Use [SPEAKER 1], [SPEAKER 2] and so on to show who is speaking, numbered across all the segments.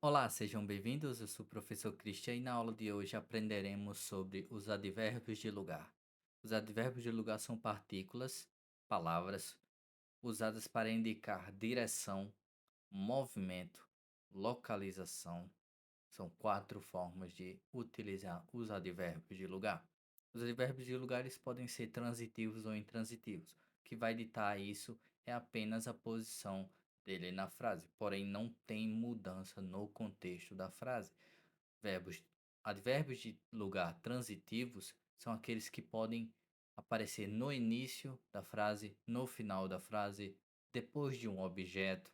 [SPEAKER 1] Olá, sejam bem-vindos. Eu sou o professor Christian e na aula de hoje aprenderemos sobre os advérbios de lugar. Os advérbios de lugar são partículas, palavras, usadas para indicar direção, movimento, localização. São quatro formas de utilizar os advérbios de lugar. Os advérbios de lugar eles podem ser transitivos ou intransitivos. O que vai ditar isso é apenas a posição dele na frase, porém não tem mudança no contexto da frase. Verbos, advérbios de lugar transitivos são aqueles que podem aparecer no início da frase, no final da frase, depois de um objeto.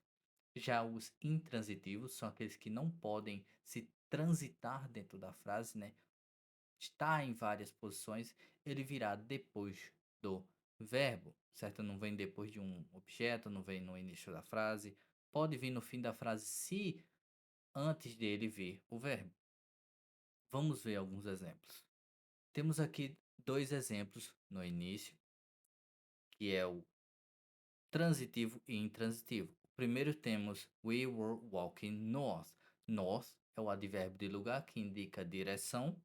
[SPEAKER 1] Já os intransitivos são aqueles que não podem se transitar dentro da frase, né? Está em várias posições, ele virá depois do verbo, certo? Não vem depois de um objeto, não vem no início da frase. Pode vir no fim da frase se antes dele vir o verbo. Vamos ver alguns exemplos. Temos aqui dois exemplos no início, que é o transitivo e intransitivo. O primeiro temos We were walking north. North é o advérbio de lugar que indica direção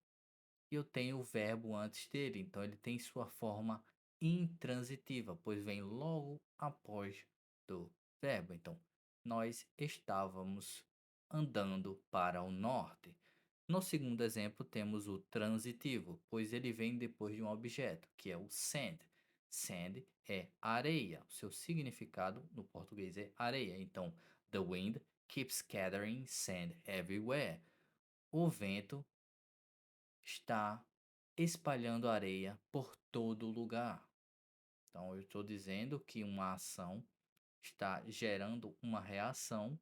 [SPEAKER 1] e eu tenho o verbo antes dele, então ele tem sua forma intransitiva, pois vem logo após do verbo. Então, nós estávamos andando para o norte. No segundo exemplo, temos o transitivo, pois ele vem depois de um objeto, que é o sand. Sand é areia. O seu significado no português é areia. Então, the wind keeps gathering sand everywhere. O vento está espalhando areia por todo lugar. Então, eu estou dizendo que uma ação está gerando uma reação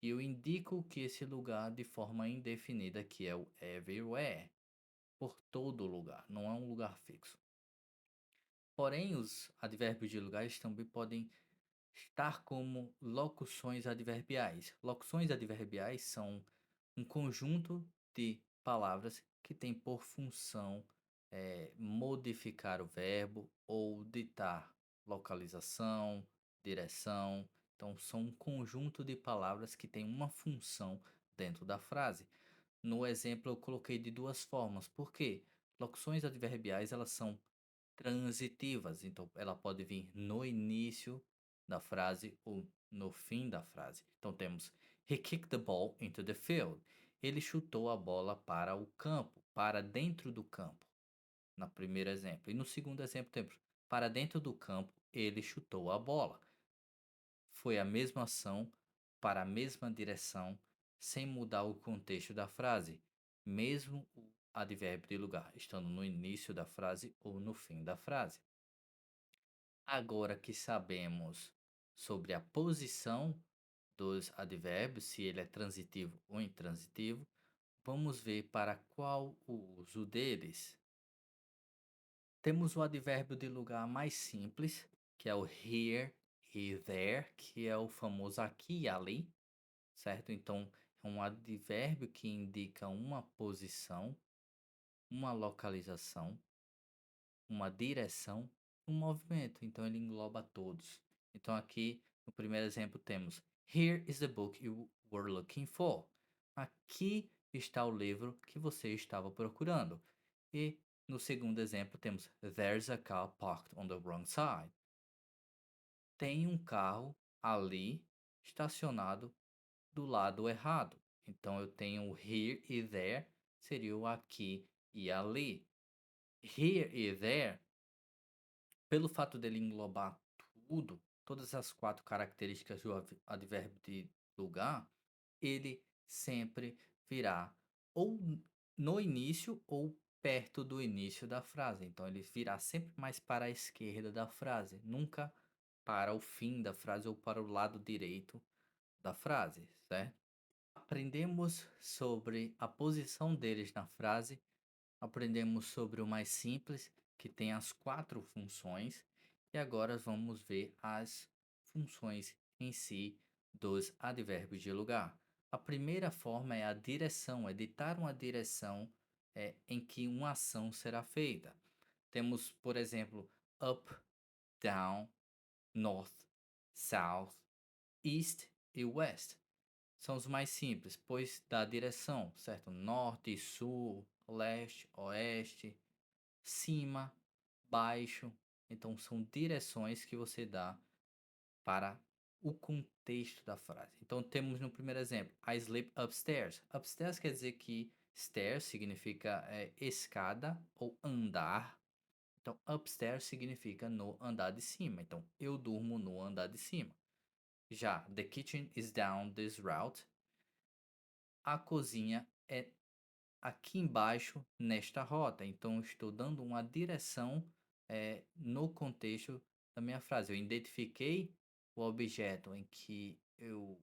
[SPEAKER 1] e eu indico que esse lugar de forma indefinida, que é o everywhere, por todo lugar, não é um lugar fixo. Porém, os advérbios de lugares também podem estar como locuções adverbiais. Locuções adverbiais são um conjunto de palavras que tem por função modificar o verbo ou ditar localização, direção. Então, são um conjunto de palavras que tem uma função dentro da frase. No exemplo, eu coloquei de duas formas. Por quê? Locuções adverbiais, elas são transitivas, então ela pode vir no início da frase ou no fim da frase. Então temos He kicked the ball into the field. Ele chutou a bola para o campo, para dentro do campo, no primeiro exemplo. E no segundo exemplo temos para dentro do campo, ele chutou a bola. Foi a mesma ação para a mesma direção, sem mudar o contexto da frase, mesmo o advérbio de lugar estando no início da frase ou no fim da frase. Agora que sabemos sobre a posição dos advérbios, se ele é transitivo ou intransitivo, vamos ver para qual o uso deles. Temos o advérbio de lugar mais simples, que é o here e there, que é o famoso aqui e ali, certo? Então, é um advérbio que indica uma posição, uma localização, uma direção, um movimento. Então, ele engloba todos. Então, aqui no primeiro exemplo temos Here is the book you were looking for. Aqui está o livro que você estava procurando. E no segundo exemplo temos There's a car parked on the wrong side. Tem um carro ali estacionado do lado errado. Então eu tenho o here e there, seria o aqui e ali. Here e there, pelo fato dele englobar tudo, todas as quatro características do advérbio de lugar, ele sempre virá ou no início ou perto do início da frase. Então ele virá sempre mais para a esquerda da frase, nunca para o fim da frase ou para o lado direito da frase, certo? Aprendemos sobre a posição deles na frase, aprendemos sobre o mais simples, que tem as quatro funções, e agora vamos ver as funções em si dos advérbios de lugar. A primeira forma é a direção, é ditar uma direção em que uma ação será feita. Temos, por exemplo, up, down, north, south, east e west. são os mais simples, pois dá direção, certo? Norte, sul, leste, oeste, cima, baixo. Então são direções que você dá para o contexto da frase. Então temos no primeiro exemplo, I sleep upstairs. Upstairs quer dizer que stairs significa escada ou andar. Então upstairs significa no andar de cima. Então eu durmo no andar de cima. Já the kitchen is down this route. A cozinha é aqui embaixo nesta rota. Então, eu estou dando uma direção no contexto da minha frase. Eu identifiquei o objeto em que eu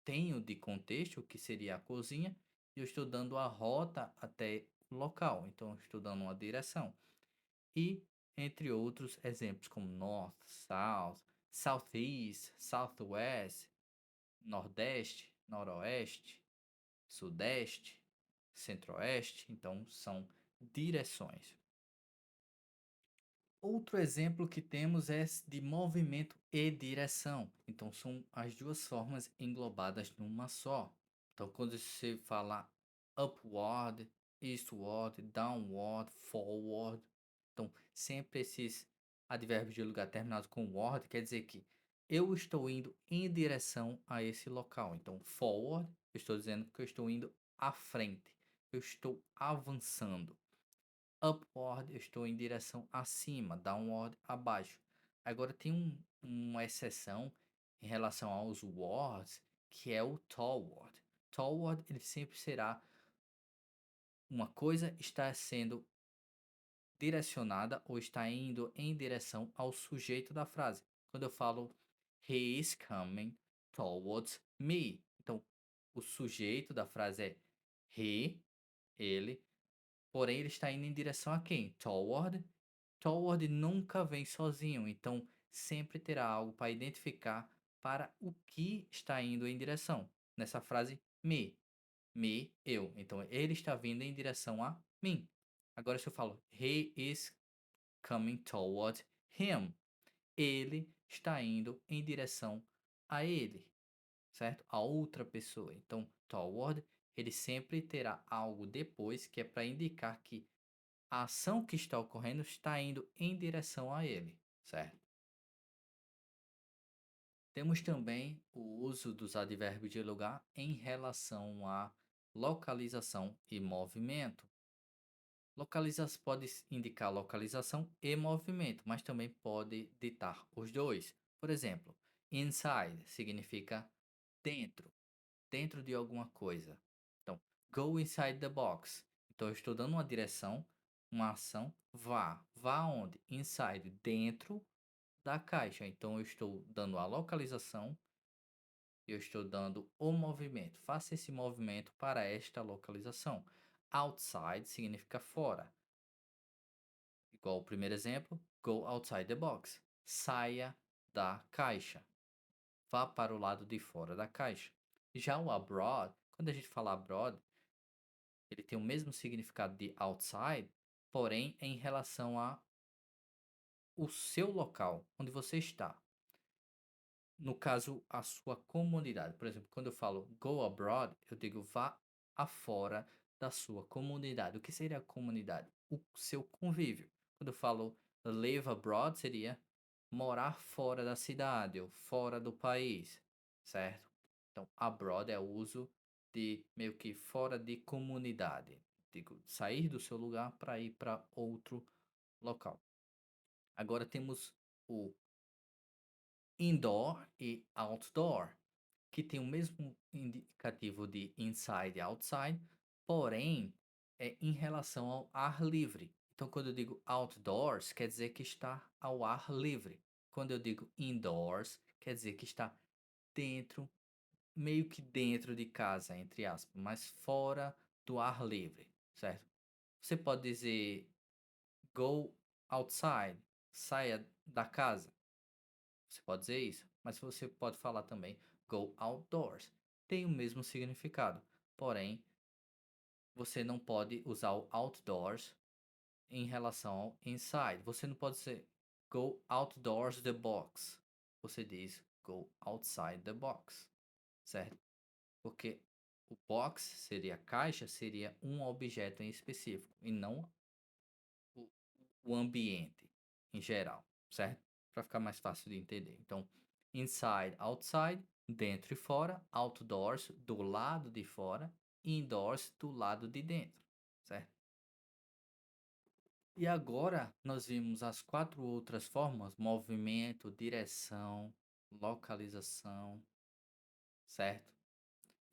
[SPEAKER 1] tenho de contexto, que seria a cozinha, e eu estou dando a rota até o local. Então, eu estou dando uma direção. E entre outros exemplos, como North, South, Southeast, Southwest, Nordeste, Noroeste, Sudeste, Centro-Oeste, então são direções. Outro exemplo que temos é de movimento e direção. Então são as duas formas englobadas numa só. Então quando você fala upward, eastward, downward, forward, então sempre esses advérbios de lugar terminados com ward quer dizer que eu estou indo em direção a esse local. Então forward, eu estou dizendo que eu estou indo à frente. Eu estou avançando. Upward, eu estou em direção acima, downward, abaixo. Agora tem uma exceção em relação aos words, que é o toward. Toward, ele sempre será uma coisa está sendo direcionada ou está indo em direção ao sujeito da frase. Quando eu falo he is coming towards me. Então, o sujeito da frase é he, ele, porém ele está indo em direção a quem? Toward. Toward nunca vem sozinho, então sempre terá algo para identificar para o que está indo em direção. Nessa frase, me, eu. Então ele está vindo em direção a mim. Agora, se eu falo he is coming toward him, ele está indo em direção a ele, certo? A outra pessoa. Então, toward, ele sempre terá algo depois que é para indicar que a ação que está ocorrendo está indo em direção a ele, certo? Temos também o uso dos advérbios de lugar em relação à localização e movimento. Localização pode indicar localização e movimento, mas também pode ditar os dois. Por exemplo, inside significa dentro, dentro de alguma coisa. Então, go inside the box. Então, eu estou dando uma direção, uma ação, vá. Vá onde? Inside, dentro da caixa. Então, eu estou dando a localização, eu estou dando o movimento. Faça esse movimento para esta localização. Outside significa fora. Igual o primeiro exemplo, go outside the box. Saia da caixa. Vá para o lado de fora da caixa. Já o abroad, quando a gente fala abroad, ele tem o mesmo significado de outside, porém em relação a o seu local, onde você está. No caso, a sua comunidade. Por exemplo, quando eu falo go abroad, eu digo vá afora da sua comunidade. O que seria a comunidade? O seu convívio. Quando eu falo live abroad, seria morar fora da cidade ou fora do país, certo? Então, abroad é o uso de meio que fora de comunidade. Digo, sair do seu lugar para ir para outro local. Agora temos o indoor e outdoor, que tem o mesmo indicativo de inside e outside, porém é em relação ao ar livre. Então, quando eu digo outdoors, quer dizer que está ao ar livre. Quando eu digo indoors, quer dizer que está dentro, meio que dentro de casa, entre aspas, mas fora do ar livre, certo? Você pode dizer go outside, saia da casa. Você pode dizer isso, mas você pode falar também go outdoors. Tem o mesmo significado, porém você não pode usar o outdoors em relação ao inside. Você não pode dizer go outdoors the box. Você diz go outside the box, certo? Porque o box seria caixa, seria um objeto em específico e não o, o ambiente em geral, certo? Para ficar mais fácil de entender. Então, inside, outside, dentro e fora, outdoors, do lado de fora, indoors, do lado de dentro, certo? E agora nós vimos as quatro outras formas: movimento, direção, localização, certo?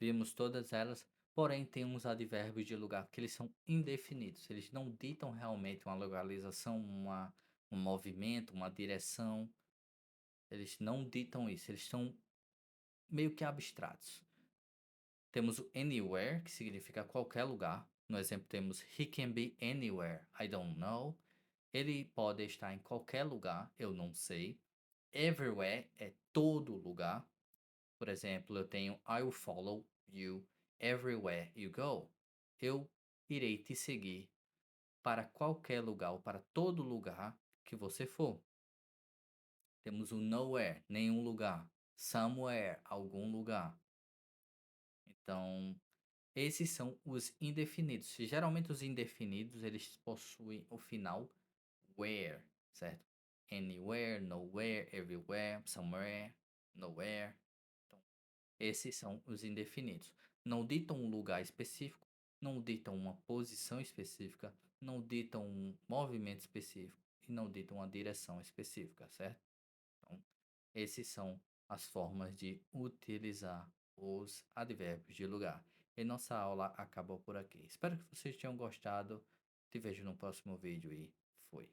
[SPEAKER 1] Vimos todas elas, porém tem uns advérbios de lugar que eles são indefinidos. Eles não ditam realmente uma localização, um movimento, uma direção. Eles não ditam isso. Eles são meio que abstratos. Temos o anywhere, que significa qualquer lugar. No exemplo temos he can be anywhere, I don't know. Ele pode estar em qualquer lugar, eu não sei. Everywhere é todo lugar. Por exemplo, eu tenho I will follow you everywhere you go. Eu irei te seguir para qualquer lugar ou para todo lugar que você for. Temos o nowhere, nenhum lugar. Somewhere, algum lugar. Então, esses são os indefinidos. Geralmente os indefinidos, eles possuem o final where, certo? Anywhere, nowhere, everywhere, somewhere, nowhere. Então, esses são os indefinidos. Não ditam um lugar específico, não ditam uma posição específica, não ditam um movimento específico e não ditam uma direção específica, certo? Então, esses são as formas de utilizar os advérbios de lugar. E nossa aula acabou por aqui. Espero que vocês tenham gostado. Te vejo no próximo vídeo e fui.